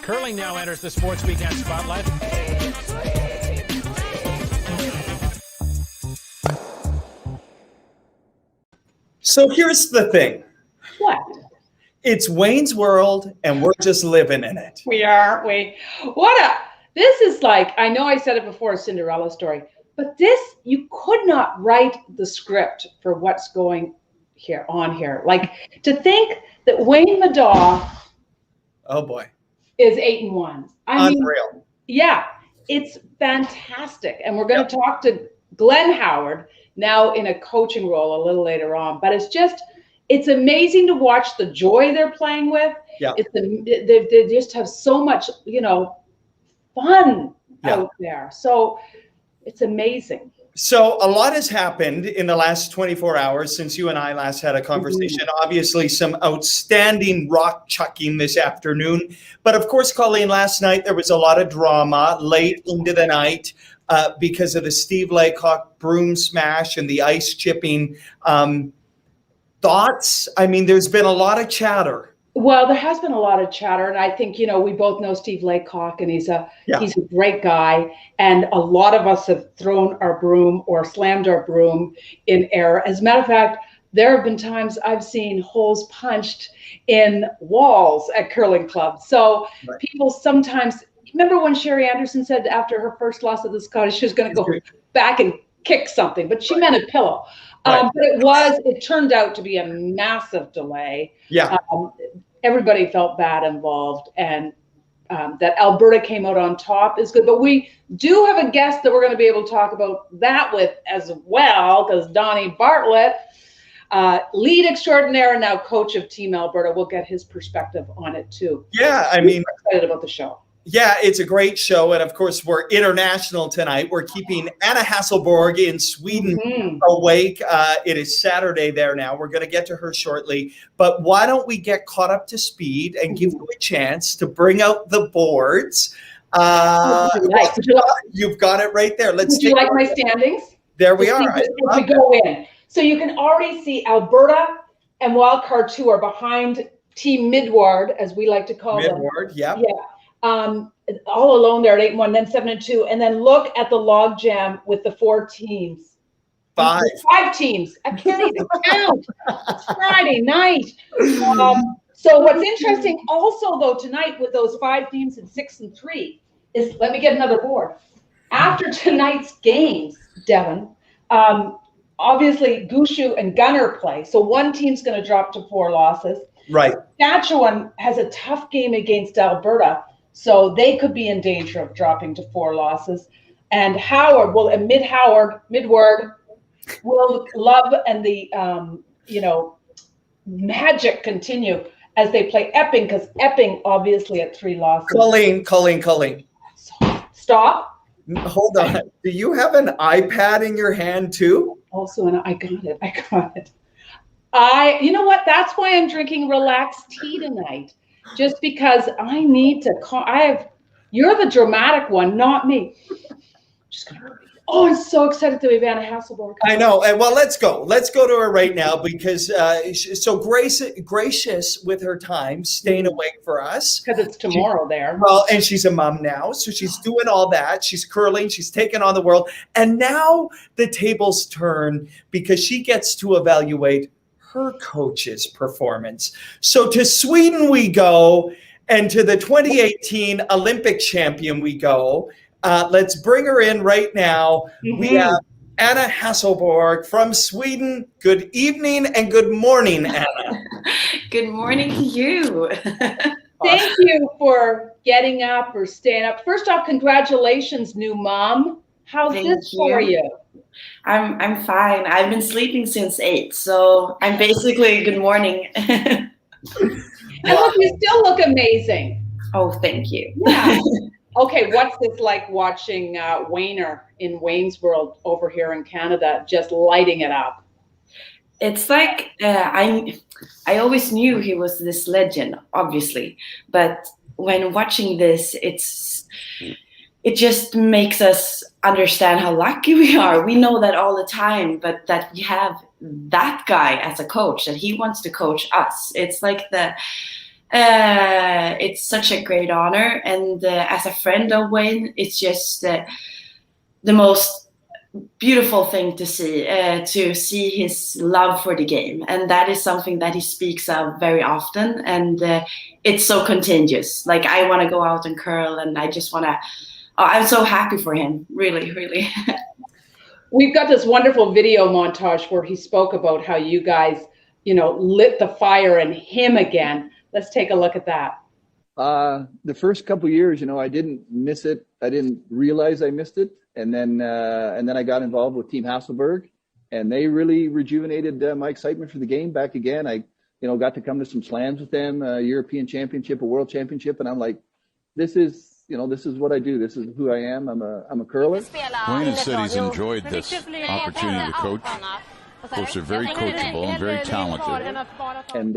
Curling now enters the Sports Weekend spotlight. So here's the thing. What? It's Wayne's World, and we're just living in it. We are. This is like, I know I said it before, a Cinderella story, but you could not write the script for what's going on here. Like, to think that Wayne Middaugh, oh boy, is 8-1. Unreal. Yeah, it's fantastic. And we're going to talk to Glenn Howard now in a coaching role a little later on. But it's amazing to watch the joy they're playing with. Yeah. They just have so much, fun out there. So it's amazing. So a lot has happened in the last 24 hours since you and I last had a conversation. Mm-hmm. Obviously, some outstanding rock chucking this afternoon. But of course, Colleen, last night there was a lot of drama late into the night because of the Steve Laycock broom smash and the ice chipping. Thoughts? I mean, there's been a lot of chatter. Well, there has been a lot of chatter, and I think, we both know Steve Laycock, and he's a great guy, and a lot of us have thrown our broom or slammed our broom in air. As a matter of fact, there have been times I've seen holes punched in walls at curling clubs. So people sometimes, remember when Sherry Anderson said after her first loss at the Scottish, she was going to go back and kick something, but she meant a pillow. But it turned out to be a massive delay. Yeah. Everybody felt bad involved, and that Alberta came out on top is good. But we do have a guest that we're going to be able to talk about that with as well, because Donnie Bartlett, lead extraordinaire and now coach of Team Alberta, will get his perspective on it too. Yeah, I'm excited about the show. Yeah, it's a great show. And of course, we're international tonight. We're keeping Anna Hasselborg in Sweden awake. It is Saturday there now. We're going to get to her shortly. But why don't we get caught up to speed and give you a chance to bring out the boards? You've got it right there. Would you like my standings? There we are. As we go in. So you can already see Alberta and Wildcard 2 are behind Team Middaugh, as we like to call them. Middaugh, yeah. All alone there at 8-1, then 7-2, and then look at the log jam with the 4 teams. 5 teams. I can't even count. It's Friday night. So what's interesting also though tonight with those 5 teams and 6 and 3 is, let me get another board. After tonight's games, Devin, obviously Gushu and Gunner play. So one team's going to drop to 4 losses. Right. Saskatchewan has a tough game against Alberta, so they could be in danger of dropping to 4 losses. And Howard Midward will love and the magic continue as they play Epping, because Epping obviously at 3 losses. Colleen. Stop. Hold on. Do you have an iPad in your hand too? Also, and I got it. You know what? That's why I'm drinking relaxed tea tonight. Just because I need to you're the dramatic one, not me. I'm so excited to have Anna Hasselborg. I know. And well, let's go to her right now, because she's so gracious with her time, staying awake for us. Because it's tomorrow there. Well, and she's a mom now, so she's doing all that. She's curling, she's taking on the world. And now the tables turn, because she gets to evaluate her coach's performance. So to Sweden we go, and to the 2018 Olympic champion we go. Let's bring her in right now. Mm-hmm. We have Anna Hasselborg from Sweden. Good evening and good morning, Anna. Good morning to you. Thank you for getting up or staying up. First off, congratulations, new mom. How's this for you? I'm fine. I've been sleeping since 8, so I'm basically good morning. And look, you still look amazing. Oh, thank you. Yeah. Okay, what's this like watching Wayner in Wayne's World over here in Canada, just lighting it up? It's like I always knew he was this legend, obviously, but when watching this, it just makes us understand how lucky we are. We know that all the time, but that we have that guy as a coach, that he wants to coach us. It's like It's such a great honor, and as a friend of Wayne, it's just the most beautiful thing to see his love for the game, and that is something that he speaks of very often, and it's so contagious. Like, I want to go out and curl, and I just want to. I'm so happy for him, really, really. We've got this wonderful video montage where he spoke about how you guys, lit the fire in him again. Let's take a look at that. The first couple of years, I didn't miss it. I didn't realize I missed it. And then I got involved with Team Hasselborg, and they really rejuvenated my excitement for the game back again. I, got to come to some slams with them, a European Championship, a World Championship, and I'm like, this is what I do. This is who I am. I'm a curler. Wayne said he's enjoyed this opportunity to coach. Of course, they're very coachable and very talented. And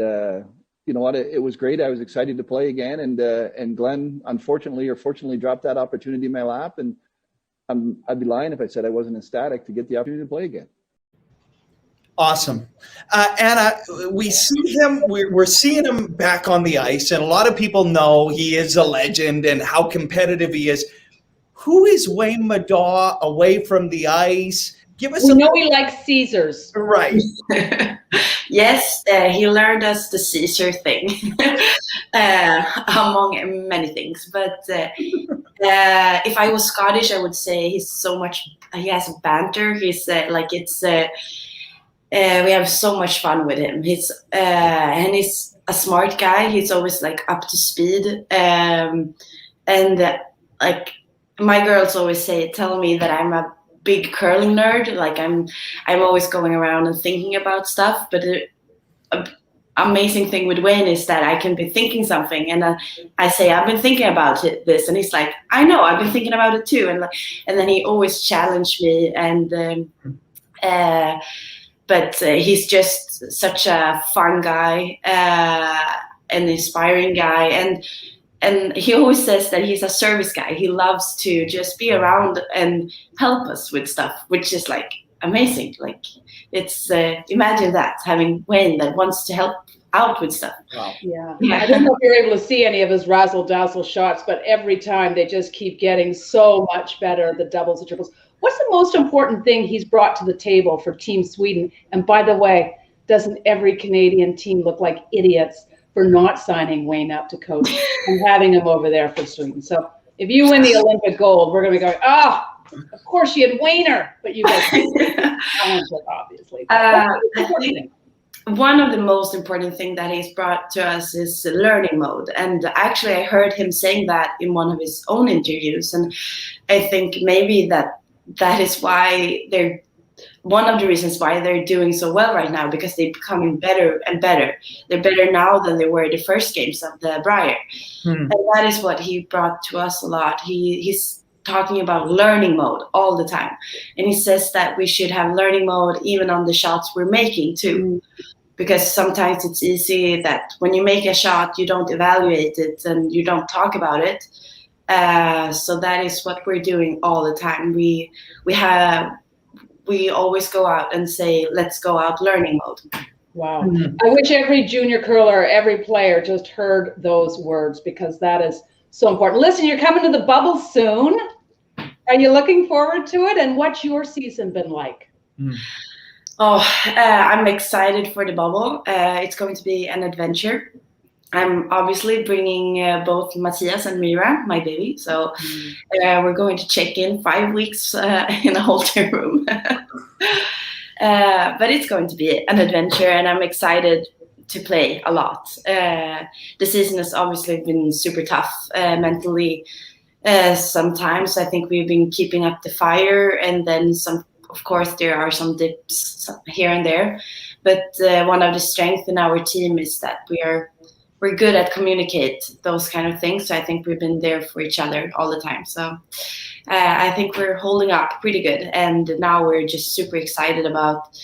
you know what? It was great. I was excited to play again, and Glenn, unfortunately or fortunately, dropped that opportunity in my lap, and I'd be lying if I said I wasn't ecstatic to get the opportunity to play again. Awesome. Anna, we see him, we're seeing him back on the ice, and a lot of people know he is a legend and how competitive he is. Who is Wayne Middaugh away from the ice? Give us we know he likes Caesars. Right. Yes, he learned us the Caesar thing, among many things. But if I was Scottish, I would say he has banter. He's we have so much fun with him. He's a smart guy. He's always up to speed. My girls always tell me that I'm a big curling nerd. I'm always going around and thinking about stuff. But the amazing thing with Wayne is that I can be thinking something, and I say, I've been thinking about this, and he's like, I know, I've been thinking about it too, and then he always challenged me, and but he's just such a fun guy, an inspiring guy, and he always says that he's a service guy. He loves to just be around and help us with stuff, which is amazing. It's imagine that, having Wayne that wants to help out with stuff. Wow. Yeah. I don't know if you're able to see any of his razzle dazzle shots, but every time they just keep getting so much better, the doubles, the triples. What's the most important thing he's brought to the table for Team Sweden? And by the way, doesn't every Canadian team look like idiots for not signing Wayne up to coach and having him over there for Sweden? So if you win the Olympic gold, we're going to be going, of course you had Wayner, but you guys talented, obviously. One of the most important things that he's brought to us is learning mode. And actually, I heard him saying that in one of his own interviews. And I think maybe that is why one of the reasons why they're doing so well right now, because they're becoming better and better. They're better now than they were the first games of the Brier. And that is what he brought to us a lot. He's talking about learning mode all the time. And he says that we should have learning mode even on the shots we're making too. Because sometimes it's easy that when you make a shot, you don't evaluate it and you don't talk about it. So that is what we're doing all the time. We always go out and say, let's go out learning mode. Wow. I wish every junior curler, every player just heard those words, because that is so important. Listen, you're coming to the bubble soon. Are you looking forward to it? And what's your season been like? I'm excited for the bubble. It's going to be an adventure. I'm obviously bringing both Matthias and Mira, my baby. So we're going to check in 5 weeks in a hotel room. But it's going to be an adventure, and I'm excited to play a lot. The season has obviously been super tough mentally. Sometimes I think we've been keeping up the fire, and then of course, there are some dips here and there. But one of the strengths in our team is that we're good at communicate those kind of things. So I think we've been there for each other all the time. So I think we're holding up pretty good. And now we're just super excited about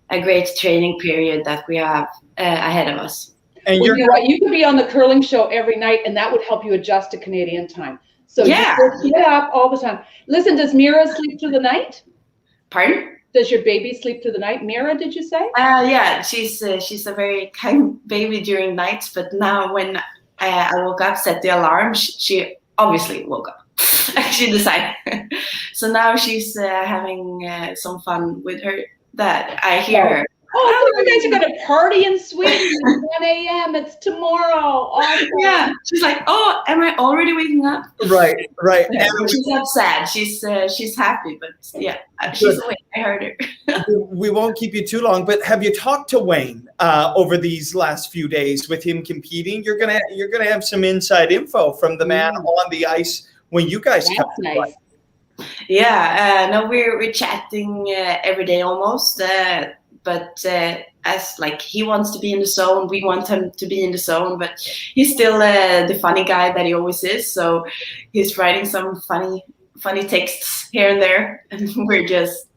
a great training period that we have ahead of us. And you could be on the curling show every night, and that would help you adjust to Canadian time. So yeah, you get up all the time. Listen, does Mira sleep through the night? Pardon? Does your baby sleep through the night? Mira, did you say? Yeah, she's a very kind baby during nights, but now when I woke up, set the alarm. She obviously woke up. She decided. So now she's having some fun with her dad. I hear her. Oh, so you guys are going to party in Sweden at 1 a.m. It's tomorrow. Awesome. Yeah. She's like, oh, am I already waking up? Right. And she's not sad. She's happy, but yeah, she's awake. I heard her. We won't keep you too long, but have you talked to Wayne over these last few days with him competing? You're gonna have some inside info from the man on the ice when you guys come. Nice. Yeah. No, we're chatting every day almost. But as like he wants to be in the zone, we want him to be in the zone. But he's still the funny guy that he always is. So he's writing some funny texts here and there, and we're just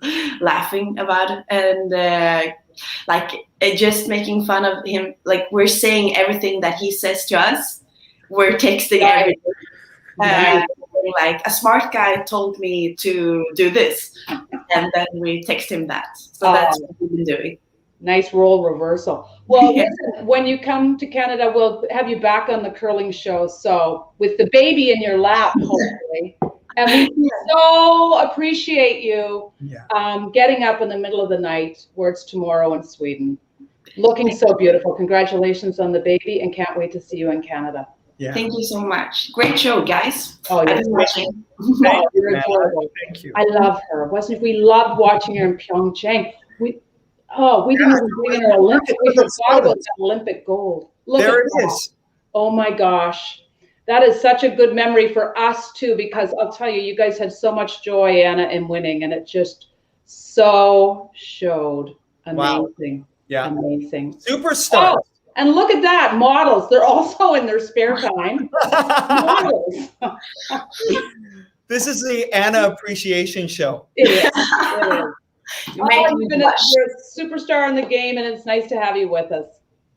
laughing about it and just making fun of him. Like we're saying everything that he says to us. We're texting everything. Like a smart guy told me to do this, and then we text him that. So that's what we've been doing. Nice role reversal. Well, listen, when you come to Canada, we'll have you back on the curling show. So with the baby in your lap, hopefully. And we so appreciate you getting up in the middle of the night, where it's tomorrow in Sweden. Looking so beautiful. Congratulations on the baby, and can't wait to see you in Canada. Yeah. Thank you so much. Great show, guys. Oh, I've been watching. You're adorable. Thank you. I love her. We loved watching her in Pyeongchang. We didn't even bring her Olympic. We forgot about that Olympic gold. There it is. Oh my gosh. That is such a good memory for us too, because I'll tell you, you guys had so much joy, Anna, in winning, and it just so showed. Amazing. Wow. Yeah. Amazing. Superstar. Oh, and look at that, models. They're also in their spare time. Models. This is the Anna Appreciation Show. It is. You're a superstar in the game, and it's nice to have you with us.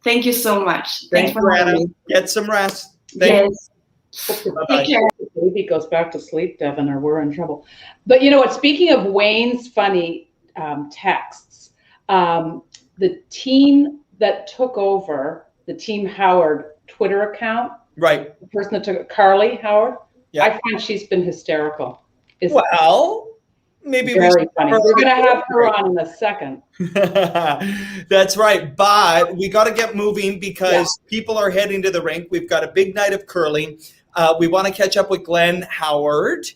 Thank you so much. Thanks for having me. Get some rest. Yes. Take care. If the baby goes back to sleep, Devin, or we're in trouble. But you know what? Speaking of Wayne's funny texts, the team that took over the Team Howard Twitter account, right? The person that took it, Carly Howard. Yeah. I find she's been hysterical. Maybe very funny. We're going to have her on in a second. That's right. But we got to get moving because people are heading to the rink. We've got a big night of curling. We want to catch up with Glenn Howard,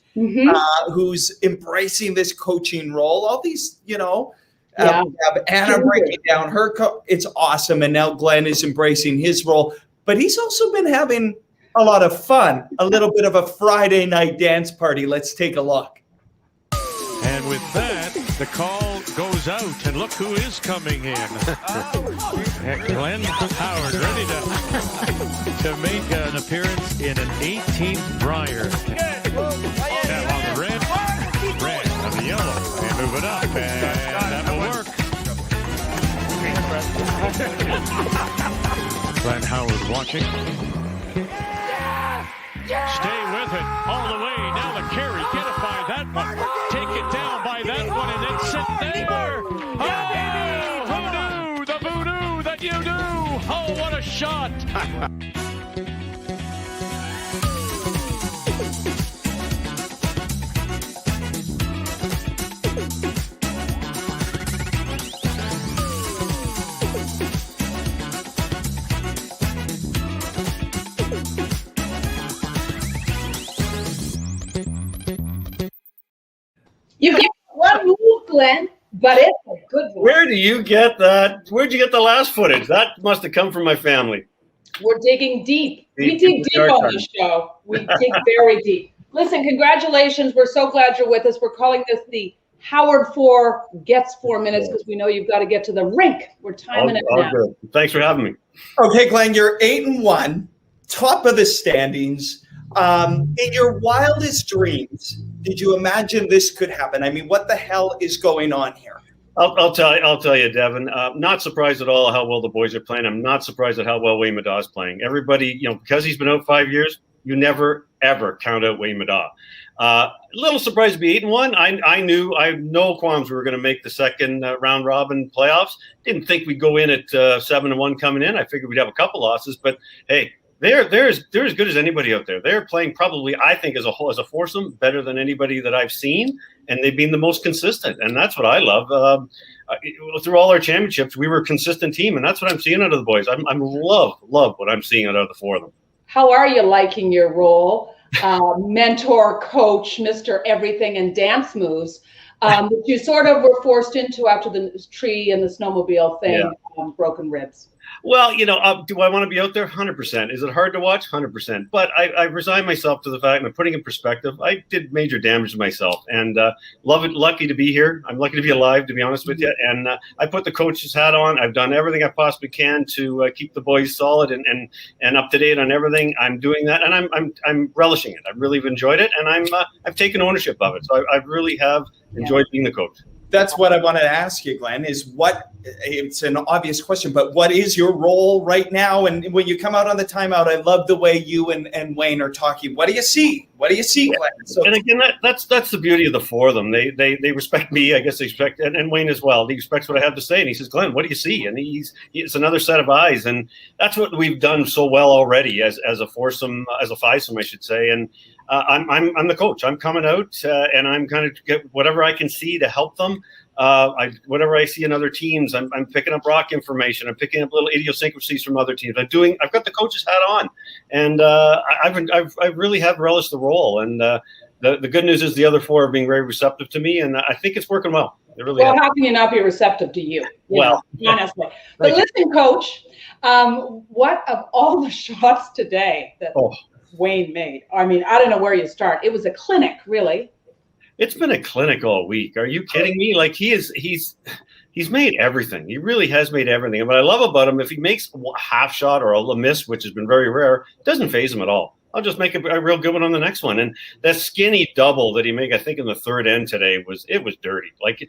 who's embracing this coaching role. All these, we have Anna breaking down her it's awesome. And now Glenn is embracing his role. But he's also been having a lot of fun, a little bit of a Friday night dance party. Let's take a look. And with that, the call goes out. And look who is coming in. Glenn Howard, ready to make an appearance in an 18th Brier. Tap on the red on the yellow. And move it up. And that will work. Glenn Howard watching. Stay with it all the way. Now the carry. Get it by that one. Take it down by that one and then sit there. Oh, voodoo. The voodoo that you do. Oh, what a shot. You get one move, Glenn, but it's a good one. Where do you get that? Where'd you get the last footage? That must have come from my family. We're digging deep. We dig deep on this show. We dig very deep. Listen, congratulations. We're so glad you're with us. We're calling this the Howard 4 gets 4 minutes because we know you've got to get to the rink. We're timing it now. Good. Thanks for having me. Okay, Glenn, you're 8-1, top of the standings. In your wildest dreams, did you imagine this could happen? I mean, what the hell is going on here? I'll tell you, Devin. Not surprised at all how well the boys are playing. I'm not surprised at how well Wayne Middaugh is playing. Everybody, because he's been out 5 years, you never ever count out Wayne Middaugh. A little surprised to be 8-1. I had no qualms we were going to make the second round robin playoffs. Didn't think we'd go in at 7-1 coming in. I figured we'd have a couple losses, but hey. they're as good as anybody out there. They're playing probably, I think, as a whole, as a foursome, better than anybody that I've seen, and they've been the most consistent, and that's what I love. Through all our championships, we were a consistent team, and that's what I'm seeing out of the boys. I'm love what I'm seeing out of the four of them. How are you liking your role, mentor, coach, Mr. Everything and dance moves, that you sort of were forced into after the tree and the snowmobile thing, broken ribs? Well, do I want to be out there? 100%. Is it hard to watch? 100%. But I resign myself to the fact, and I'm putting in perspective, I did major damage to myself, and lucky to be here. I'm lucky to be alive, to be honest with you. And I put the coach's hat on. I've done everything I possibly can to keep the boys solid and up to date on everything. I'm doing that, and I'm relishing it. I really have enjoyed it, and I've taken ownership of it. So I really have enjoyed being the coach. That's what I wanted to ask you, Glenn, is it's an obvious question, but what is your role right now? And when you come out on the timeout, I love the way you and Wayne are talking. What do you see? What do you see, Glenn? So, and again, that's the beauty of the four of them. They respect me. I guess they respect, and Wayne as well. He respects what I have to say. And he says, Glenn, what do you see? And it's another set of eyes. And that's what we've done so well already as a foursome, as a fivesome, I should say. And I'm the coach. I'm coming out and I'm kind of get whatever I can see to help them. Whatever I see in other teams, I'm picking up rock information. I'm picking up little idiosyncrasies from other teams. I've got the coach's hat on, and I really have relished the role. And the good news is the other four are being very receptive to me, and I think it's working well. It really well, how can you not be receptive to you? Honestly. But listen, Coach, what of all the shots today that Wayne made? I mean, I don't know where you start. It was a clinic, really. It's been a clinic all week. Are you kidding me? Like he's made everything. He really has made everything. And what I love about him, if he makes a half shot or a miss, which has been very rare, it doesn't faze him at all. I'll just make a real good one on the next one. And that skinny double that he made, I think in the third end today, was dirty. Like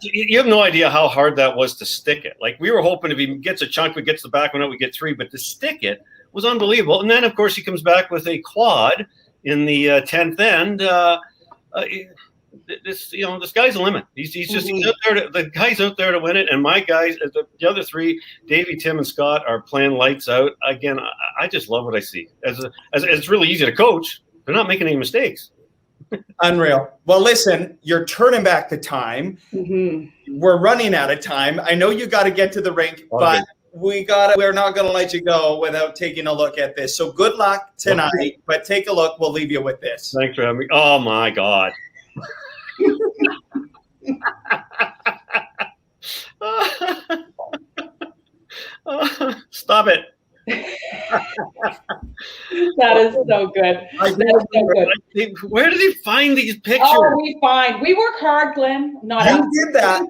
you have no idea how hard that was to stick it. Like we were hoping if he gets a chunk, we gets the back one out, we get three, but to stick it was unbelievable. And then of course he comes back with a quad in the 10th end. This guy's the limit. He's out there. The guy's out there to win it, and my guys, the other three, Davey, Tim, and Scott, are playing lights out. Again, I just love what I see. As it's really easy to coach. They're not making any mistakes. Unreal. Well, listen, you're turning back the time. We're running out of time. I know you got to get to the rink, but we're not going to let you go without taking a look at this. So good luck tonight, but take a look. We'll leave you with this. Thanks for having me. Oh my God. Stop it. That is so good. Where did he find these pictures? Oh, we work hard, Glenn. You did that.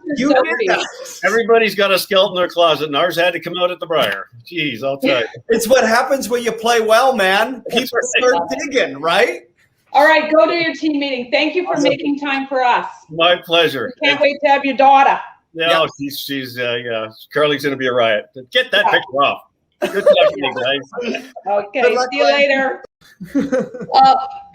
Everybody's got a skeleton in their closet, and ours had to come out at the Brier. Jeez, I'll tell you. It's what happens when you play well, man. People start digging, right? All right, go to your team meeting. Thank you for making time for us. My pleasure. Can't wait to have your daughter. Yeah, she's Carly's going to be a riot. Get that picture off. Good luck, you guys. Okay, see you later.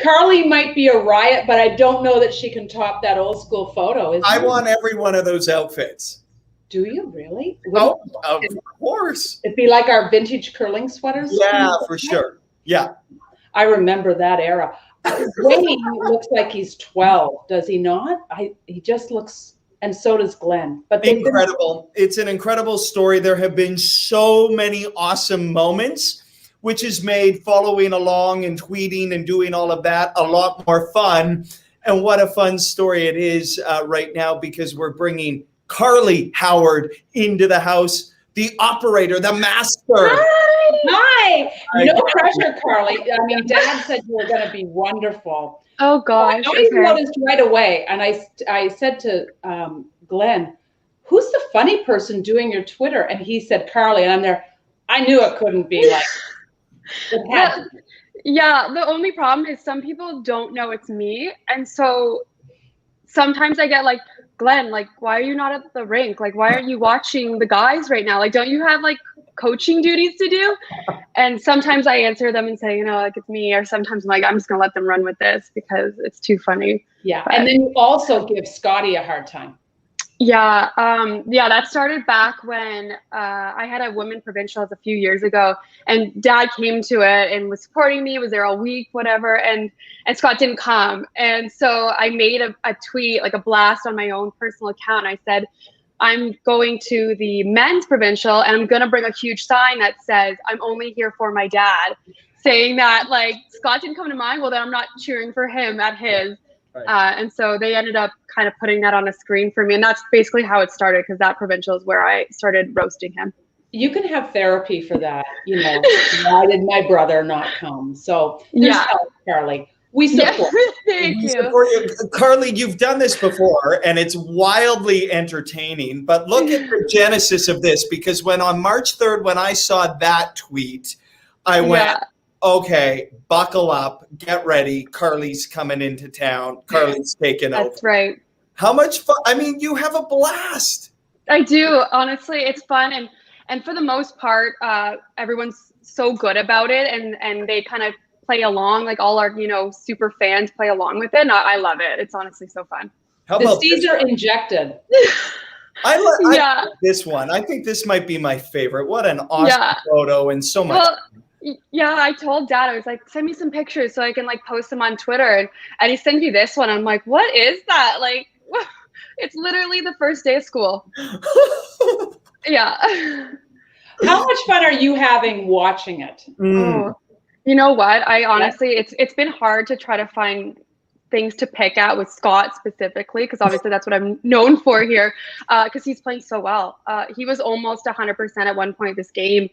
Carly might be a riot, but I don't know that she can top that old school photo. I want every one of those outfits. Do you really? Oh, of course. It'd be like our vintage curling sweaters. Yeah, for sure. Yeah. I remember that era. Wayne looks like he's 12, does he not? He just looks, and so does Glenn. But incredible. It's an incredible story. There have been so many awesome moments, which has made following along and tweeting and doing all of that a lot more fun. And what a fun story it is right now, because we're bringing Carly Howard into the house, the operator, the master. Hi. No pressure, Carly. I mean, Dad said you were going to be wonderful. Oh, gosh. I noticed right away, and I said to Glenn, who's the funny person doing your Twitter? And he said, Carly. And I'm there. I knew it couldn't be like Yeah, the only problem is some people don't know it's me. And so sometimes I get like, Glenn, like, why are you not at the rink? Like, why aren't you watching the guys right now? Like, don't you have like coaching duties to do? And sometimes I answer them and say, like it's me. Or sometimes I'm like, I'm just gonna let them run with this because it's too funny. Yeah. But, and then you also give Scotty a hard time. Yeah, that started back when I had a women provincials a few years ago, and Dad came to it and was supporting me, was there all week, whatever, and Scott didn't come. And so I made a tweet, like a blast on my own personal account. I said, I'm going to the men's provincial and I'm going to bring a huge sign that says, I'm only here for my dad, saying that like Scott didn't come to mine, well then I'm not cheering for him at his. Right. And so they ended up kind of putting that on a screen for me. And that's basically how it started, because that provincial is where I started roasting him. You can have therapy for that. You know, why did my brother not come? So there's help, Carly. We support. Thank you. Support you. Carly, you've done this before and it's wildly entertaining, but look at the genesis of this, because when on March 3rd, when I saw that tweet, I went, okay, buckle up, get ready. Carly's coming into town. Carly's taking over. That's right. How much fun? I mean, you have a blast. I do. Honestly, it's fun. And for the most part, everyone's so good about it, and they kind of play along, like all our, super fans play along with it. And I love it. It's honestly so fun. How the about seeds are injected. I like this one. I think this might be my favorite. What an awesome photo and so much. Well, yeah, I told Dad, I was like, send me some pictures so I can like post them on Twitter. And he sent me this one. I'm like, what is that? Like, it's literally the first day of school. Yeah. How much fun are you having watching it? Oh, you know what? I honestly, it's been hard to try to find things to pick at with Scott specifically, because obviously that's what I'm known for here, because he's playing so well. He was almost 100% at one point this game.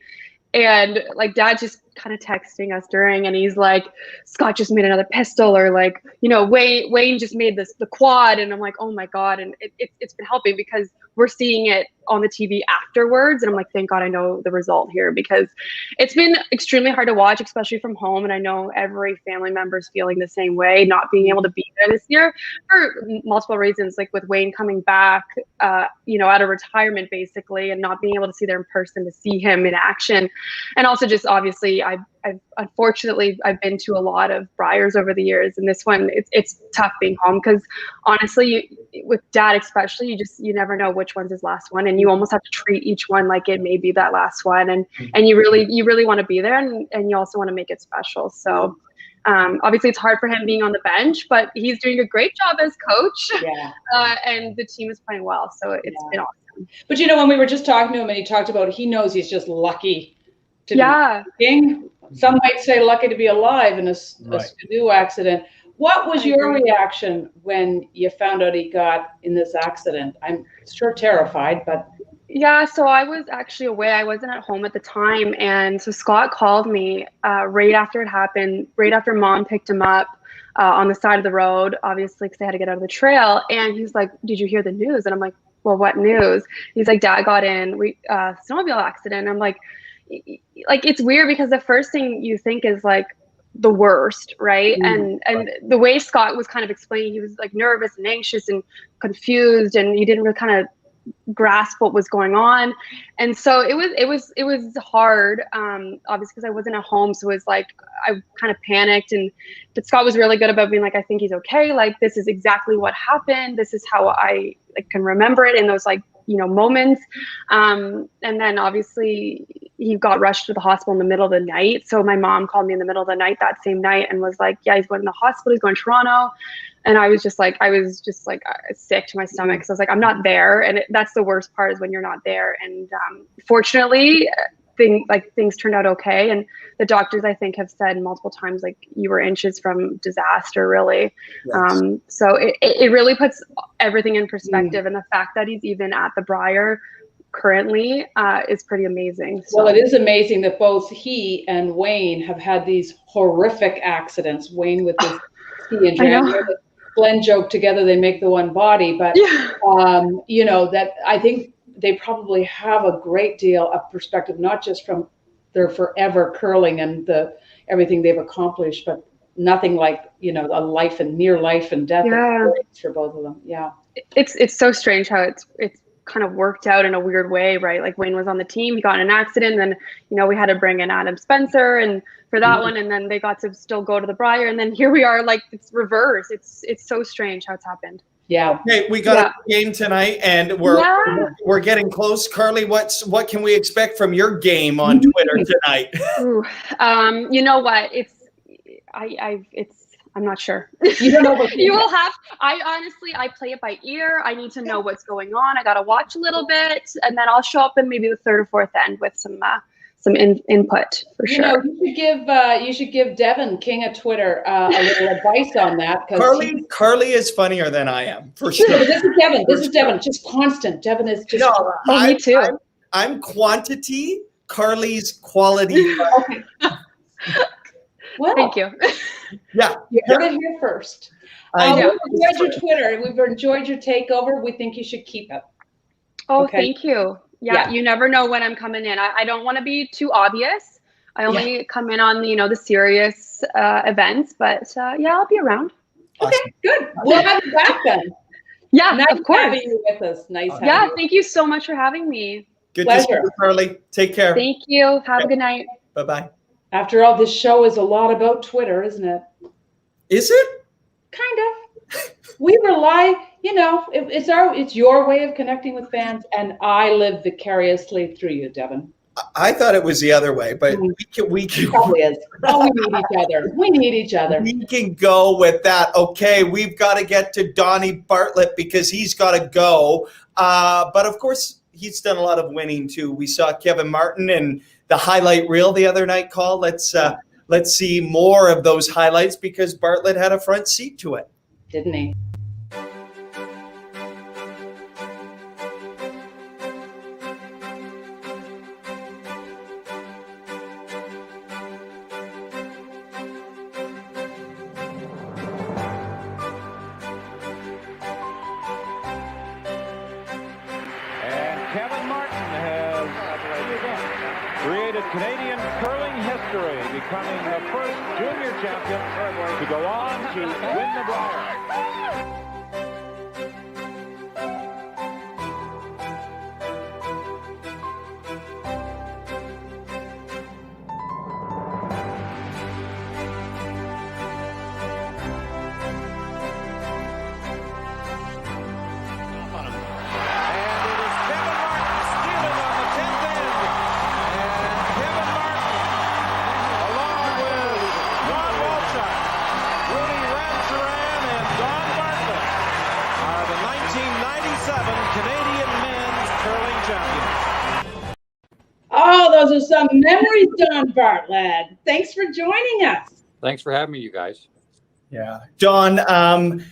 And like Dad just kind of texting us during, and he's like, Scott just made another pistol, or like, Wayne just made the quad. And I'm like, oh my God. And it's been helping because we're seeing it on the TV afterwards. And I'm like, thank God I know the result here, because it's been extremely hard to watch, especially from home. And I know every family member is feeling the same way, not being able to be there this year for multiple reasons, like with Wayne coming back, out of retirement basically, and not being able to see there in person to see him in action. And also just obviously I've unfortunately I've been to a lot of Briers over the years, and this one it's tough being home, because honestly with Dad especially, you never know which one's his last one, and you almost have to treat each one like it may be that last one, and you really want to be there, and you also want to make it special. So obviously it's hard for him being on the bench, but he's doing a great job as coach. And the team is playing well, so it's been awesome. But when we were just talking to him, and he talked about he knows he's just lucky to be king. Some might say lucky to be alive in a Skidoo accident. What was your reaction when you found out he got in this accident? I'm sure terrified, but. Yeah, so I was actually away. I wasn't at home at the time. And so Scott called me right after it happened, right after Mom picked him up on the side of the road, obviously, because they had to get out of the trail. And he's like, did you hear the news? And I'm like, well, what news? He's like, Dad got in snowmobile accident. I'm like it's weird, because the first thing you think is like the worst, right? And the way Scott was kind of explaining, he was like nervous and anxious and confused, and he didn't really kind of grasp what was going on. And so it was hard, obviously, because I wasn't at home. So it was like I kind of panicked, but Scott was really good about being like, I think he's okay, like this is exactly what happened, this is how I can remember it in those moments. And then obviously he got rushed to the hospital in the middle of the night. So my mom called me in the middle of the night that same night and was like, yeah, he's going to the hospital, he's going to Toronto. And I was just sick to my stomach, because I was like, I'm not there. And that's the worst part, is when you're not there. And fortunately things turned out okay. And the doctors, I think, have said multiple times, like, you were inches from disaster, really. Yes. So it really puts everything in perspective. And the fact that he's even at the Brier currently is pretty amazing. So. Well, it is amazing that both he and Wayne have had these horrific accidents. Wayne with his ski injury. Glenn joked together they make the one body, but that I think they probably have a great deal of perspective, not just from their forever curling and everything they've accomplished, but nothing like a life and near life and death experience for both of them. Yeah, it's so strange how it's kind of worked out in a weird way, right? Like Wayne was on the team, he got in an accident, and then we had to bring in Adam Spencer and for that one, and then they got to still go to the Brier, and then here we are, like it's reverse. It's so strange how it's happened. Yeah. Okay, we got a game tonight, and we're getting close. Carly, what can we expect from your game on Twitter tonight? Ooh, you know what? I'm not sure. You don't know what you will have. I play it by ear. I need to know what's going on. I got to watch a little bit, and then I'll show up in maybe the third or fourth end with some input for sure. You know, you should give Devin, king of Twitter, a little advice on that. Carly is funnier than I am, for sure. This is Devin. Just constant. Devin is just. No, me too. I'm quantity. Carly's quality. Well, thank you. Yeah, you heard it here first. We've enjoyed your Twitter. We've enjoyed your takeover. We think you should keep it. Oh, thank you. Yeah, you never know when I'm coming in. I don't want to be too obvious. I only come in on the serious events, but I'll be around. Okay, good. We'll have you back then. Yeah, nice of course. Having you with us. Nice. Yeah, thank you so much for having me. Good to see you, Carly. Take care. Thank you. Have a good night. Bye-bye. After all, this show is a lot about Twitter, isn't it? Is it? Kind of. We rely, it's your way of connecting with fans, and I live vicariously through you, Devin. I thought it was the other way, but we can probably is. Oh, we need each other. We need each other. We can go with that. Okay, we've got to get to Donnie Bartlett because he's got to go. But of course, he's done a lot of winning too. We saw Kevin Martin in the highlight reel the other night. Call. Let's see more of those highlights because Bartlett had a front seat to it, didn't he? Kevin Martin has created Canadian curling history, becoming the first junior champion to go on to win the Brier. Oh, those are some memories, Don Bartlett. Thanks for joining us. Thanks for having me, you guys. Yeah. Don,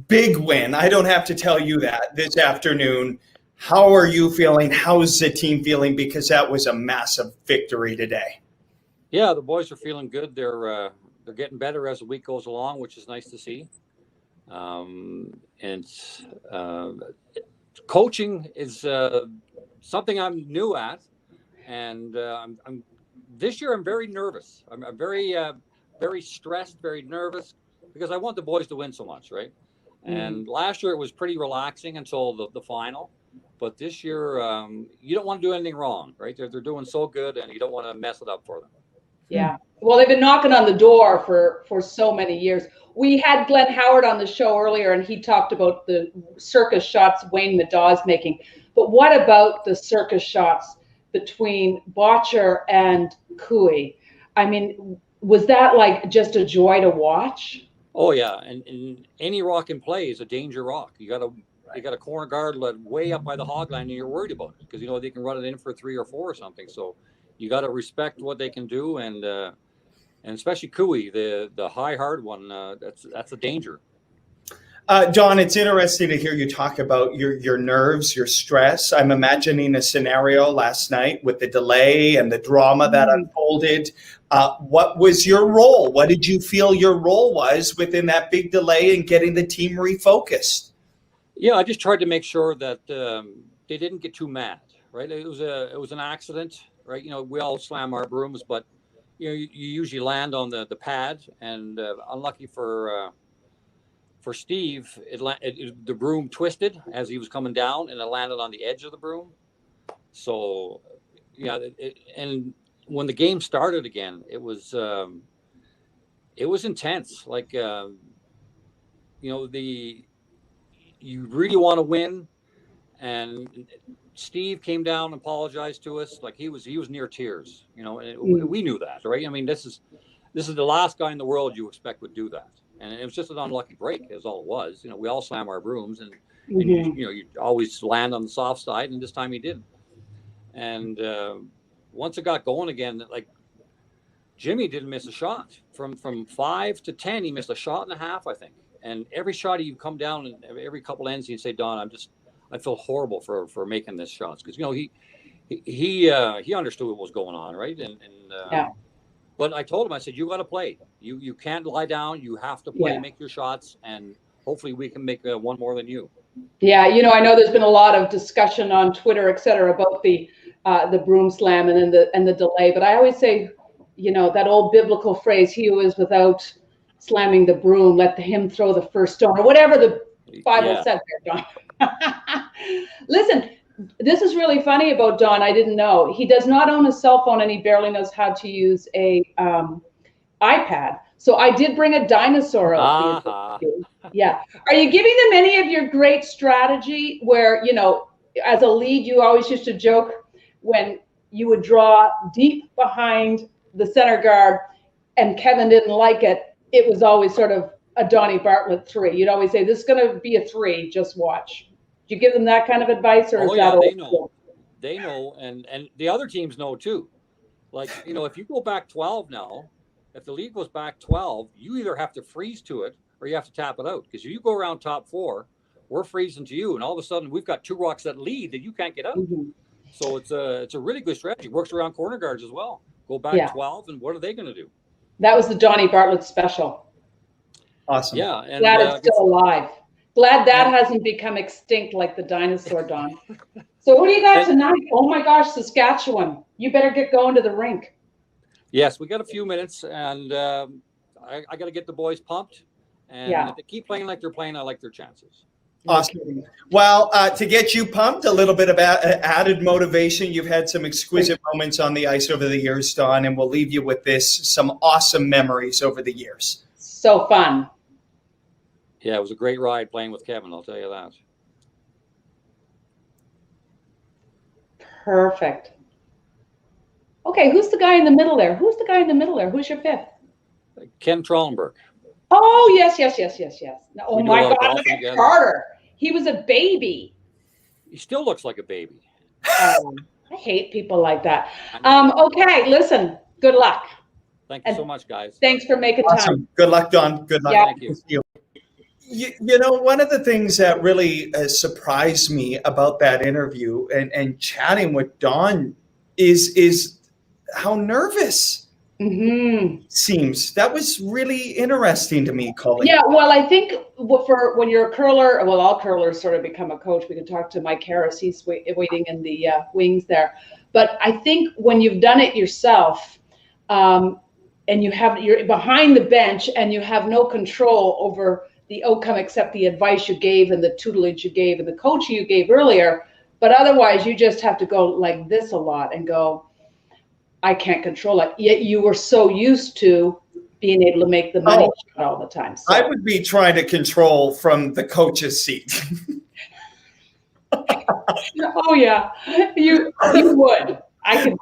big win. I don't have to tell you that this afternoon. How are you feeling? How's the team feeling? Because that was a massive victory today. Yeah, the boys are feeling good. They're getting better as the week goes along, which is nice to see. And coaching is something I'm new at. And this year I'm very nervous. I'm very stressed, very nervous because I want the boys to win so much, right? And last year it was pretty relaxing until the final. But this year you don't want to do anything wrong, right? They're doing so good, and you don't want to mess it up for them. Yeah. Well, they've been knocking on the door for so many years. We had Glenn Howard on the show earlier, and he talked about the circus shots Wayne Middaugh is making. But what about the circus shots between Botcher and Cooey? I mean, was that like just a joy to watch? Oh yeah, and any rock in play is a danger rock. You got a corner guard way up by the hog line, and you're worried about it because they can run it in for 3 or 4 or something. So you got to respect what they can do, and especially Cooey, the high hard one. That's a danger. Don, it's interesting to hear you talk about your nerves, your stress. I'm imagining a scenario last night with the delay and the drama that unfolded. What was your role? What did you feel your role was within that big delay and getting the team refocused? Yeah, I just tried to make sure that they didn't get too mad, right? It was an accident, right? We all slam our brooms, but you usually land on the pad, and unlucky for Steve, the broom twisted as he was coming down, and it landed on the edge of the broom. So, yeah, and when the game started again, it was intense. Like, you really want to win. And Steve came down and apologized to us. Like he was near tears, you know, and we knew that, right? I mean, this is the last guy in the world you expect would do that. And it was just an unlucky break is all it was. You know, we all slam our brooms and you always land on the soft side. And this time he didn't. And once it got going again, like Jimmy didn't miss a shot from 5 to 10. He missed a shot and a half, I think. And every shot he'd come down and every couple ends he'd say, Don, I feel horrible for making this shots. Cause you know, he understood what was going on. Right. But I told him, I said, you got to play. You can't lie down. You have to play, make your shots. And hopefully we can make one more than you. Yeah. You know, I know there's been a lot of discussion on Twitter, et cetera, about the broom slam and the delay. But I always say, you know, that old biblical phrase, he who is without slamming the broom, let him throw the first stone, or whatever the Bible said there, Don. Listen, this is really funny about Don. I didn't know. He does not own a cell phone and he barely knows how to use a iPad. So I did bring a dinosaur out. Yeah. Are you giving them any of your great strategy where, you know, as a lead, you always used to joke when you would draw deep behind the center guard and Kevin didn't like it, it was always sort of a Donnie Bartlett 3. You'd always say, this is going to be a 3, just watch. Do you give them that kind of advice, or is that they know. They know, and the other teams know too. Like, you know, if you go back 12 now, if the lead goes back 12, you either have to freeze to it or you have to tap it out. Because if you go around top 4, we're freezing to you, and all of a sudden we've got 2 rocks that lead that you can't get out. So it's a really good strategy. Works around corner guards as well. Go back 12, and what are they going to do? That was the Donnie Bartlett special. Awesome. Yeah. And glad it's still alive. Glad that hasn't become extinct like the dinosaur, Don. So what do you got tonight? Oh my gosh, Saskatchewan. You better get going to the rink. Yes, we got a few minutes, and I got to get the boys pumped. And if they keep playing like they're playing, I like their chances. Awesome. Well, to get you pumped, a little bit of added motivation. You've had some exquisite moments on the ice over the years, Don, and we'll leave you with some awesome memories over the years. So fun. Yeah, it was a great ride playing with Kevin, I'll tell you that. Perfect. Okay, who's the guy in the middle there? Who's the guy in the middle there? Who's your 5th? Ken Trollenberg. Oh, yes. No, oh, my God, look at Carter. He was a baby. He still looks like a baby. I hate people like that. Okay, listen, good luck. Thank you so much, guys. Than's for making time. Good luck, Don. Good luck. Yeah. Thank you. You know, one of the things that really surprised me about that interview and chatting with Don is how nervous seems. That was really interesting to me, Colleen. Yeah, well, I think for when you're a curler, well, all curlers sort of become a coach. We can talk to Mike Harris. He's waiting in the wings there. But I think when you've done it yourself, and you're behind the bench and you have no control over the outcome except the advice you gave and the tutelage you gave and the coaching you gave earlier. But otherwise, you just have to go like this a lot and go, I can't control it. Yet you were so used to being able to make the money shot all the time. So. I would be trying to control from the coach's seat. Oh, yeah, you would. I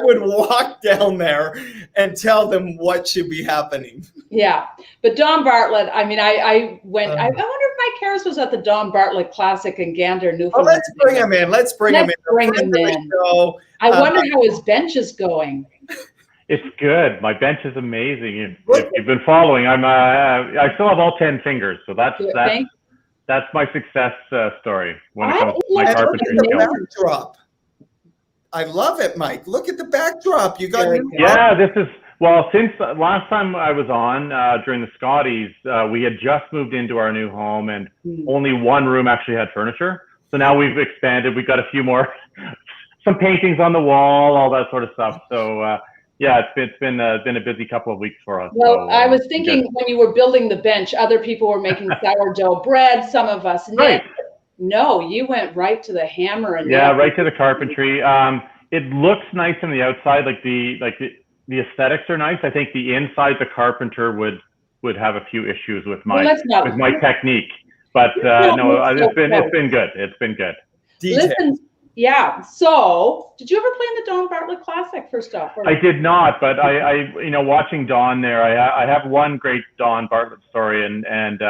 would walk down there and tell them what should be happening. Yeah, but Don Bartlett, I mean, I went. I wonder if Mike Harris was at the Don Bartlett Classic in Gander, Newfoundland. Oh, let's bring him in. Let's bring him in. I wonder how his bench is going. It's good. My bench is amazing. If you've been following, I still have all 10 fingers, so that's my success story when it comes to my carpentry skills. I love it, Mike. Look at the backdrop. You got since last time I was on during the Scotties, we had just moved into our new home and only one room actually had furniture. So now we've expanded. We've got a few more, some paintings on the wall, all that sort of stuff. So it's been a busy couple of weeks for us. Well, so, I was thinking when you were building the bench, other people were making sourdough bread. Some of us right. No, you went right to the hammer and right to the carpentry. It looks nice on the outside, like the aesthetics are nice. I think the inside, the carpenter would have a few issues with my technique. But no, it's been good. It's been good. Listen, yeah. So, did you ever play in the Don Bartlett Classic? First off, I did not, but I watching Don there, I have one great Don Bartlett story, and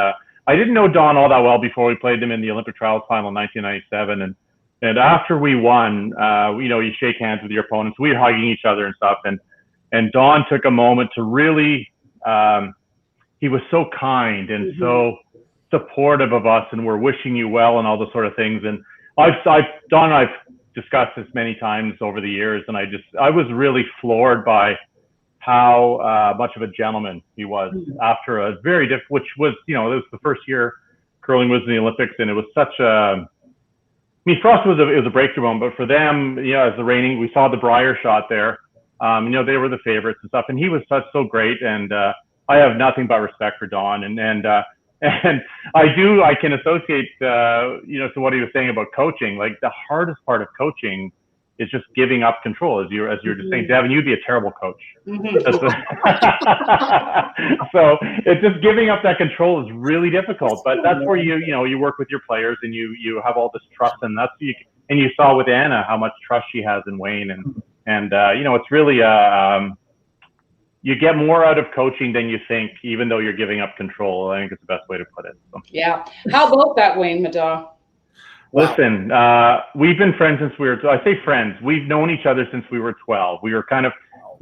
I didn't know Don all that well before we played him in the Olympic trials final in 1997, and after we won, you shake hands with your opponents. We were hugging each other and stuff, and Don took a moment to really, he was so kind and so supportive of us, and we're wishing you well and all those sort of things. And Don and I've discussed this many times over the years, and I was really floored by how much of a gentleman he was after a very which was, it was the first year curling was in the Olympics, and it was such a, for us it was a breakthrough moment, but for them, as the reigning, we saw the Brier shot there. They were the favorites and stuff, and he was so great, and I have nothing but respect for Don, and I can associate, to what he was saying about coaching. Like, the hardest part of coaching is just giving up control, as you're just saying. Devin, you'd be a terrible coach. So it's just giving up that control is really difficult, but that's where you work with your players, and you have all this trust, and and you saw with Anna how much trust she has in Wayne, and it's really you get more out of coaching than you think, even though you're giving up control. I think it's the best way to put it. So. Yeah. How about that, Wayne Middaugh? Listen, we've been friends since I say friends, we've known each other since we were 12. We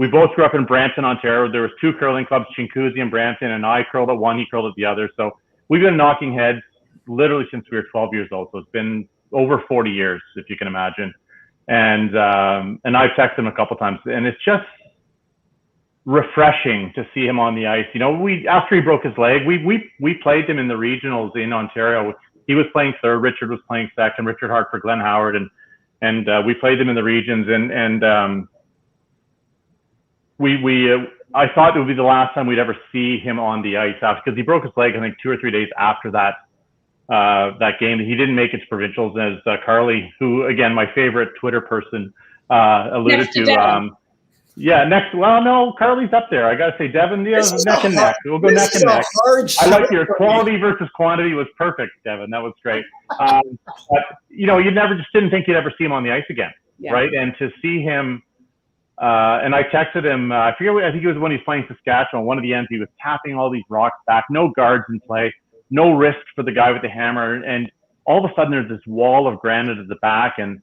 both grew up in Brampton, Ontario. There was two curling clubs, Chinguacousy and Brampton, and I curled at one, he curled at the other. So we've been knocking heads literally since we were 12 years old. So it's been over 40 years, if you can imagine. And I've texted him a couple times, and it's just refreshing to see him on the ice. After he broke his leg, we played him in the regionals in Ontario. He was playing third, Richard was playing second, Richard Hart for Glenn Howard, and we played him in the regions, and I thought it would be the last time we'd ever see him on the ice because he broke his leg, I think 2 or 3 days after that game. He didn't make it to provincials, as Carly, who again, my favorite Twitter person, alluded to. No, Carly's up there. I got to say, Devin, neck and neck. We'll go neck and neck. I like your quality versus quantity was perfect, Devin. That was great. But, you just didn't think you'd ever see him on the ice again, right? And to see him, and I texted him, I think it was when he was playing Saskatchewan, one of the ends, he was tapping all these rocks back, no guards in play, no risk for the guy with the hammer. And all of a sudden there's this wall of granite at the back, and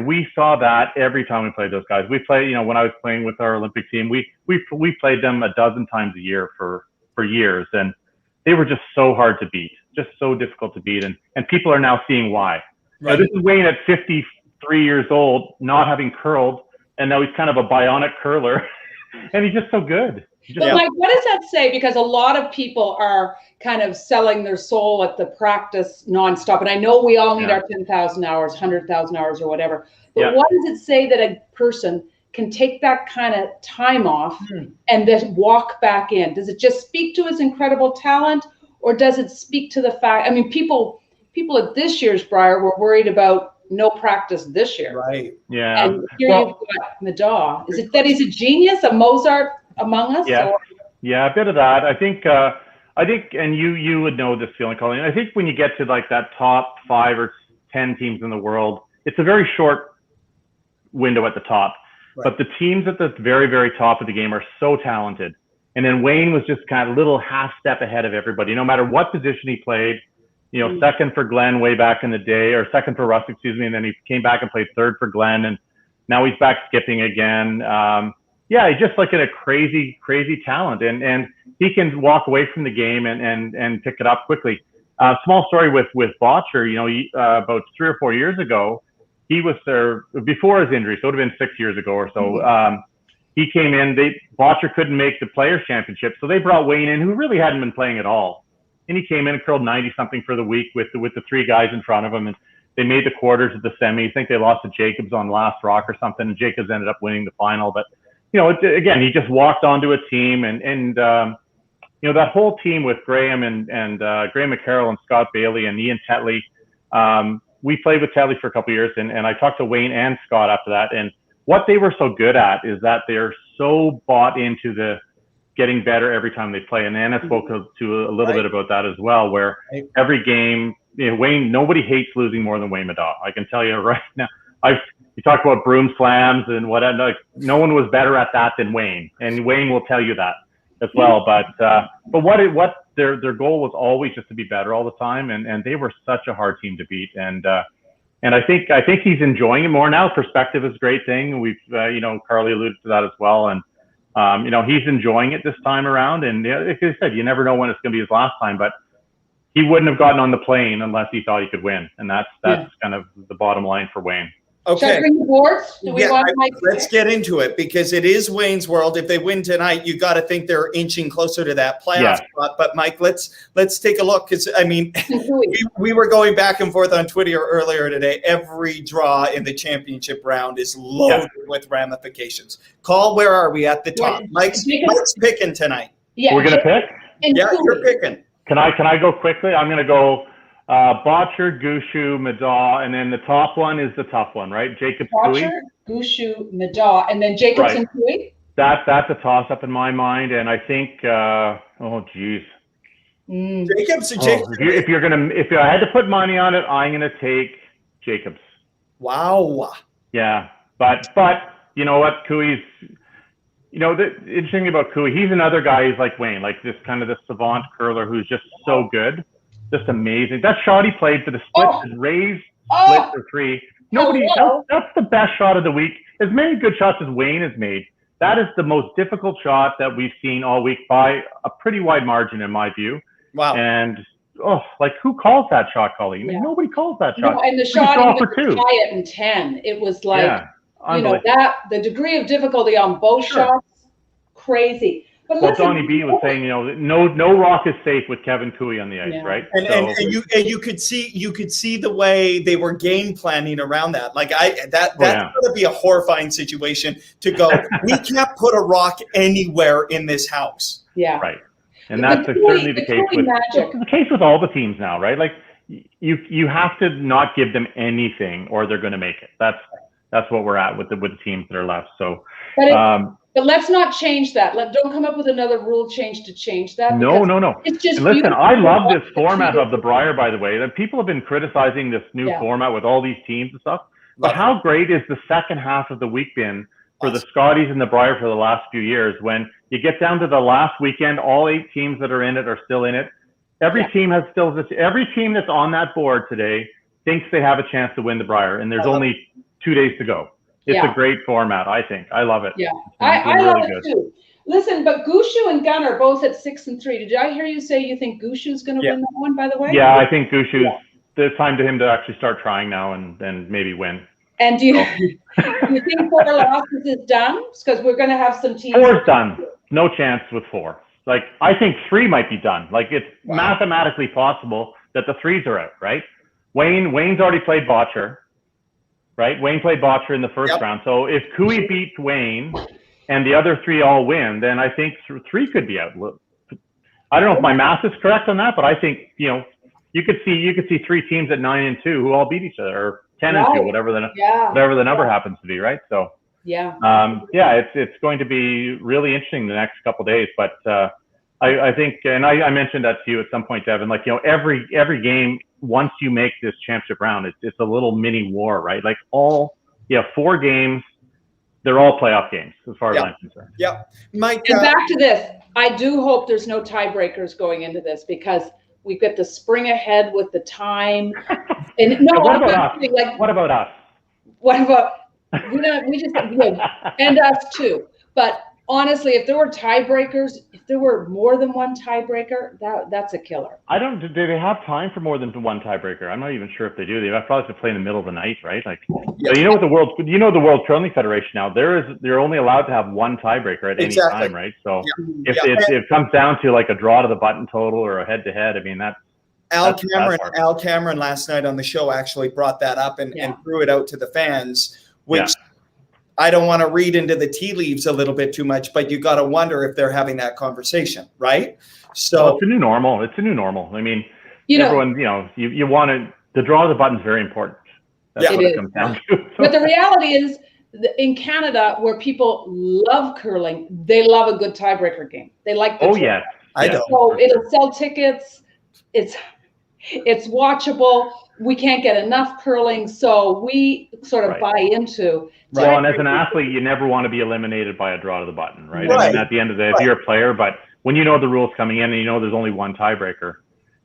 we saw that every time we played those guys. We play, when I was playing with our Olympic team, we played them a dozen times a year for years, and they were just so hard to beat, just so difficult to beat, and people are now seeing why. Right. Now, this is Wayne at 53 years old, not having curled, and now he's kind of a bionic curler, and he's just so good. But Mike, what does that say? Because a lot of people are kind of selling their soul at the practice nonstop. And I know we all need our 10,000 hours, 100,000 hours or whatever. But what does it say that a person can take that kind of time off and then walk back in? Does it just speak to his incredible talent, or does it speak to the fact, I mean, people at this year's Brier were worried about no practice this year. Right. Yeah. And here you've got Middaugh. Is it that he's a genius, a Mozart among us? Yeah. Yeah, a bit of that. I think, and you would know this feeling, Colleen. I think when you get to like that top 5 or 10 teams in the world, it's a very short window at the top. Right. But the teams at the very, very top of the game are so talented. And then Wayne was just kind of a little half step ahead of everybody, no matter what position he played. Second for Glenn way back in the day, or second for Russ, excuse me. And then he came back and played third for Glenn, and now he's back skipping again. He's just like a crazy, crazy talent, and he can walk away from the game and pick it up quickly. Small story with Botcher, about 3 or 4 years ago, he was there before his injury, so it would have been 6 years ago or so. He came in, Botcher couldn't make the Players' Championship, so they brought Wayne in, who really hadn't been playing at all. And he came in and curled 90-something for the week with the 3 guys in front of him, and they made the quarters of the semis. I think they lost to Jacobs on last rock or something, and Jacobs ended up winning the final. But again, he just walked onto a team, and that whole team with Graham and Graham McCarroll and Scott Bailey and Ian Tetley. We played with Tetley for a couple of years, and I talked to Wayne and Scott after that. And what they were so good at is that they're so bought into the getting better every time they play. And Anna spoke to a little bit about that as well, where every game, Wayne, nobody hates losing more than Wayne Middaugh. I can tell you right now. You talk about broom slams and whatnot. Like, no one was better at that than Wayne, and Wayne will tell you that as well. But what their goal was always just to be better all the time, and they were such a hard team to beat. And I think he's enjoying it more now. Perspective is a great thing. We've Carly alluded to that as well, and he's enjoying it this time around. And like I said, you never know when it's going to be his last time, but he wouldn't have gotten on the plane unless he thought he could win, and that's kind of the bottom line for Wayne. Okay. Shall I bring the boards? Let's get into it, because it is Wayne's world. If they win tonight, you got to think they're inching closer to that playoff spot. But Mike, let's take a look, because I mean, we were going back and forth on Twitter earlier today. Every draw in the championship round is loaded with ramifications. Call, where are we at the top? Mike's picking tonight. Yeah, we're gonna pick. You're picking. Can I go quickly? I'm gonna go. Botcher, Gushue, Middaugh, and then the top one is the tough one, right? Jacobs, Botcher, Gushue, Middaugh, and then Jacobs and Cooey. That's a toss-up in my mind, and I think, Jacobs. If I had to put money on it, I'm gonna take Jacobs. Wow. Yeah, but you know what, Cooey's. The interesting thing about Cooey, he's another guy who's like Wayne, like this kind of the savant curler who's just so good. Just amazing. That shot he played for the split, his raised split for three. That's the best shot of the week. As many good shots as Wayne has made, that is the most difficult shot that we've seen all week by a pretty wide margin, in my view. Wow. And who calls that shot, Colleen? Yeah. Nobody calls that shot. No, and the shot for two. Tie it in 10. It was like, that the degree of difficulty on both shots, crazy. Well, Donnie B was saying, no rock is safe with Kevin Cooey on the ice, right? And you could see the way they were game planning around that. Like that's going to be a horrifying situation to go. We can't put a rock anywhere in this house. Yeah, right. And that's certainly the case with all the teams now, right? Like you have to not give them anything, or they're going to make it. That's what we're at with the teams that are left. So. But let's not change that. Don't come up with another rule change to change that. No. It's just. And listen, I love this format of the Brier, by the way. That people have been criticizing this new format with all these teams and stuff. But how great is the second half of the week been for the Scotties and the Brier for the last few years? When you get down to the last weekend, all 8 teams that are in it are still in it. Every team has every team that's on that board today thinks they have a chance to win the Brier, and there's only 2 days to go. It's a great format, I think. I love it. Yeah, I love it too. Listen, but Gushue and Gunn are both at 6-3. Did I hear you say you think Gushue's going to win that one, by the way? Yeah, I think Gushue's, it's time to him to actually start trying now and maybe win. And do you think 4 losses is done? Because we're going to have some teams. 4's done. No chance with 4. Like, I think 3 might be done. Like, it's mathematically possible that the 3s are out, right? Wayne's already played Botcher. Right, Wayne played Botcher in the first round. So if Cooey beats Wayne and the other 3 all win, then I think 3 could be out. I don't know if my math is correct on that, but I think you could see 3 teams at 9-2 who all beat each other, or 10-2, whatever the number happens to be, right? So it's going to be really interesting the next couple of days. But I think, and I mentioned that to you at some point, Devin. Like every game. Once you make this championship round, it's a little mini war, right? Like 4 games, they're all playoff games as far as I'm concerned. Yeah, Mike. And back to this, I do hope there's no tiebreakers going into this, because we've got the spring ahead with the time. And what about us? What about us? What about we just and us too? But honestly, if there were tiebreakers, if there were more than one tiebreaker, that's a killer. Do they have time for more than one tiebreaker? I'm not even sure if they do. They probably have to play in the middle of the night, right? Like, so the World Curling Federation now, they're only allowed to have one tiebreaker at any time, right? So if it comes down to like a draw to the button total or a head to head, I mean Al Cameron last night on the show actually brought that up and threw it out to the fans, which. I don't want to read into the tea leaves a little bit too much, but you got to wonder if they're having that conversation, right? So it's a new normal. I mean, everyone, you want to, the draw of the button is very important. That's what it comes down to. But the reality is, in Canada, where people love curling, they love a good tiebreaker game. They like the I know. So it'll sell tickets. It's watchable. We can't get enough curling, so we sort of buy into. Well, and as an athlete, you never want to be eliminated by a draw to the button, right? I mean, at the end of the day, if you're a player, but when you know the rules coming in and you know there's only one tiebreaker,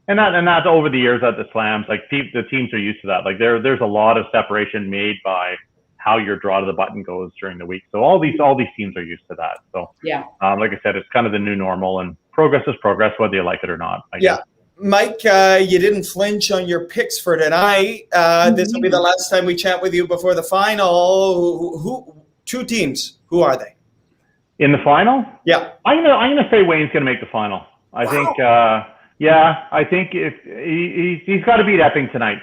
and that over the years at the slams, like the teams are used to that. Like there's a lot of separation made by how your draw to the button goes during the week. So all these teams are used to that. So like I said, it's kind of the new normal, and progress is progress, whether you like it or not, I guess. Mike, you didn't flinch on your picks for tonight. This will be the last time we chat with you before the final. Who 2 teams? Who are they? In the final? Yeah. I'm gonna say Wayne's gonna make the final. I think I think if he's got to beat Epping tonight.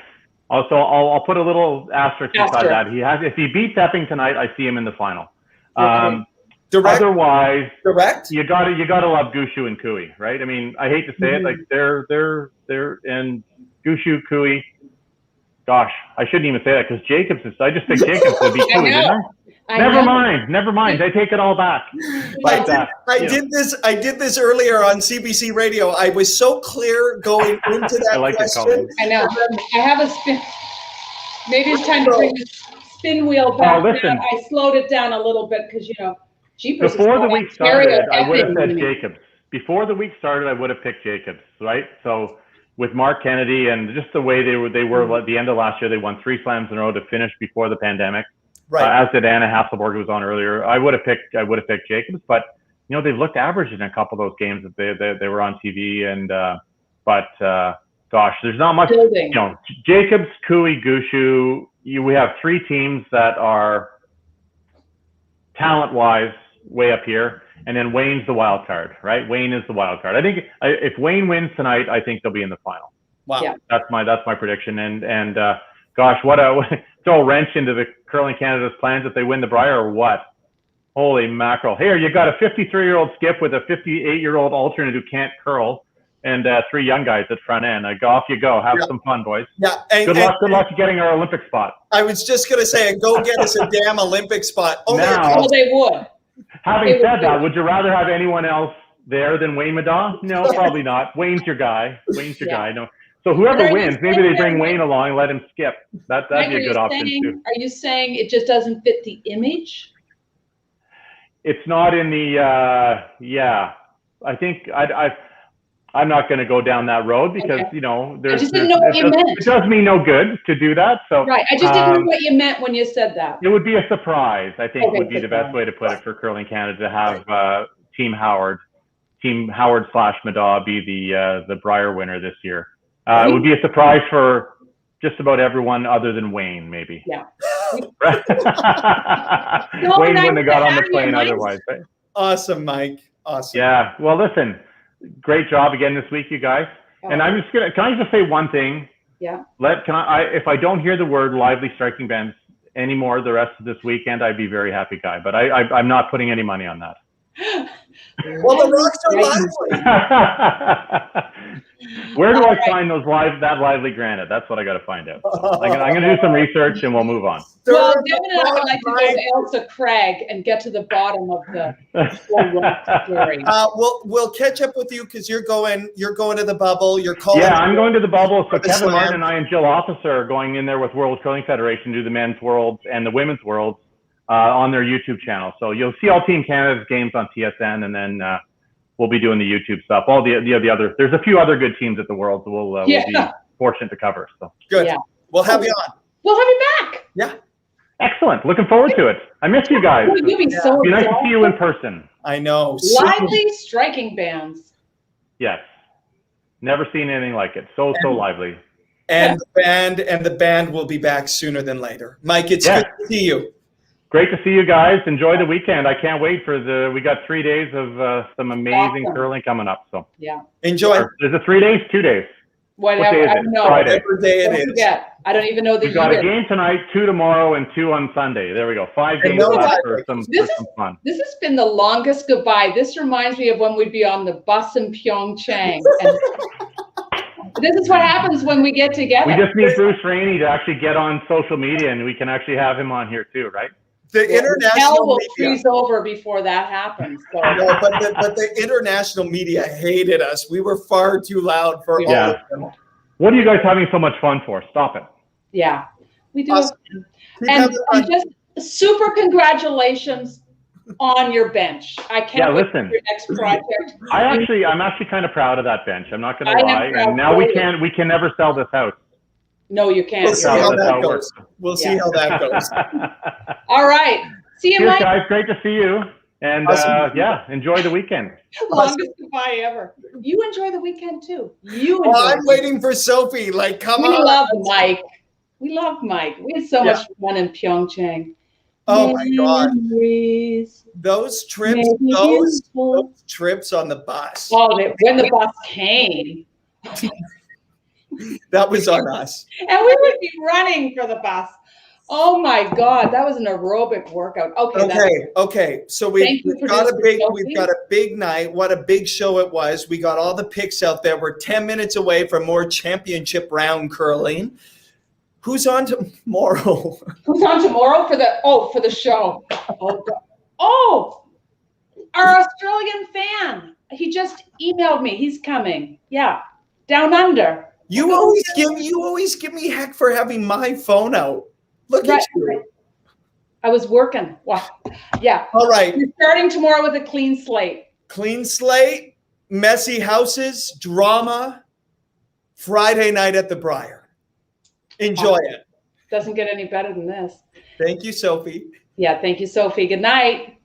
Also, I'll put a little asterisk beside that. If he beats Epping tonight, I see him in the final. Otherwise, you gotta love Gushu and Cooey, right? I mean, I hate to say it, like they're and Gushu, Cooey. Gosh, I shouldn't even say that because I just think Jacobs would beat Cooey, didn't I? Never mind. I take it all back. I did this earlier on CBC Radio. I was so clear going into that question. I know. I have a spin. Maybe it's time to bring the spin wheel back. I slowed it down a little bit because before the week started, I would have said Jacobs. Before the week started, I would have picked Jacobs, right? So with Mark Kennedy and just the way they were at the end of last year, they won 3 slams in a row to finish before the pandemic. Right. As did Anna Hasselborg, who was on earlier. I would have picked Jacobs, but they've looked average in a couple of those games that they were on TV, and gosh, there's not much. Jacobs, Cooey, Gushu. We have 3 teams that are talent-wise way up here, and then Wayne's the wild card, right? Wayne is the wild card. I think if Wayne wins tonight, I think they'll be in the final. Wow, that's my prediction. And gosh, throw a wrench into the Curling Canada's plans if they win the Brier or what? Holy mackerel! Here you got a 53-year-old skip with a 58-year-old alternate who can't curl, and 3 young guys at front end. Off you go. Have some fun, boys. Yeah. Good luck getting our Olympic spot. I was just going to say, go get us a damn Olympic spot. Well, they would. Having said that, would you rather have anyone else there than Wayne Middaugh? No, probably not. Wayne's your guy. guy. No. So whoever wins, maybe they bring Wayne along and let him skip. That'd be a good option too. Are you saying it just doesn't fit the image? It's not in the. I think I'm not going to go down that road because it does me no good to do that. So I just didn't know what you meant when you said that. It would be a surprise. I think would be the best way to put it for Curling Canada to have Team Howard / Middaugh be the Brier winner this year. It would be a surprise for just about everyone other than Wayne, maybe. Yeah. Wayne wouldn't have got on the plane otherwise. Right? Awesome, Mike. Awesome. Yeah. Well, listen. Great job again this week, you guys. And I'm just can I just say one thing? Yeah. If I don't hear the word lively striking bands anymore the rest of this weekend, I'd be very happy, guy. But I'm not putting any money on that. Well, the rocks are lively. Where do I find that lively granite? That's what I got to find out. So I'm going to do some research and we'll move on. Well, Devin and I would like to go to Elsa Craig and get to the bottom of the story. We'll catch up with you because you're going to the bubble. You're calling. Yeah, I'm going to the bubble. So Kevin Martin and I and Jill Officer are going in there with World Curling Federation to do the men's worlds and the women's worlds on their YouTube channel. So you'll see all Team Canada's games on TSN, and then we'll be doing the YouTube stuff. All the other, there's a few other good teams at the Worlds we'll be fortunate to cover. So good. Yeah. We'll have you on. We'll have you back. Yeah. Excellent. Looking forward to it. I miss you guys. It'd be so It'd be nice to see you in person. I know. Lively striking bands. Yes. Never seen anything like it. So lively. And the band will be back sooner than later. Mike, it's good to see you. Great to see you guys. Enjoy the weekend. I can't wait for we got 3 days of some amazing curling coming up. So enjoy. Is it 3 days? 2 days? Whatever. I don't know. Friday. Whatever day it is. Forget. I don't even know the year. We got a game tonight, 2 tomorrow, and 2 on Sunday. There we go. 5 games left for some fun. This has been the longest goodbye. This reminds me of when we'd be on the bus in Pyeongchang. This is what happens when we get together. We just need Bruce Rainey to actually get on social media, and we can actually have him on here too, right? The international hell will media freeze over before that happens. So. No, but the international media hated us. We were far too loud for all of them. What are you guys having so much fun for? Stop it. Yeah, we do. Awesome. And just super congratulations on your bench. I can't wait for your next project. I'm actually kind of proud of that bench. I'm not going to lie. And now we can never sell this house. No, you can't. We'll see how that goes. We'll see how that goes. All right. See you, Cheers, Mike. guys. Great to see you. And yeah, enjoy the weekend. Longest goodbye ever. You enjoy the weekend too. You enjoy. I'm waiting for Sophie. Like, come on. We love Mike. We love Mike. We had so much fun in Pyeongchang. Oh my God. Memories. Those trips, those trips on the bus. Oh, when the bus came. That was on us. And we would be running for the bus. Oh my God, that was an aerobic workout. Okay. So we've got a big night. What a big show it was. We got all the picks out there. We're 10 minutes away from more championship round curling. Who's on tomorrow? Who's on tomorrow for the show? Oh, God. Oh, our Australian fan. He just emailed me. He's coming. Yeah, down under. You always give me heck for having my phone out. Look at you. I was working. Wow. Yeah. All right. We're starting tomorrow with a clean slate. Clean slate, messy houses, drama. Friday night at the Brier. Enjoy it. Doesn't get any better than this. Thank you, Sophie. Yeah, thank you, Sophie. Good night.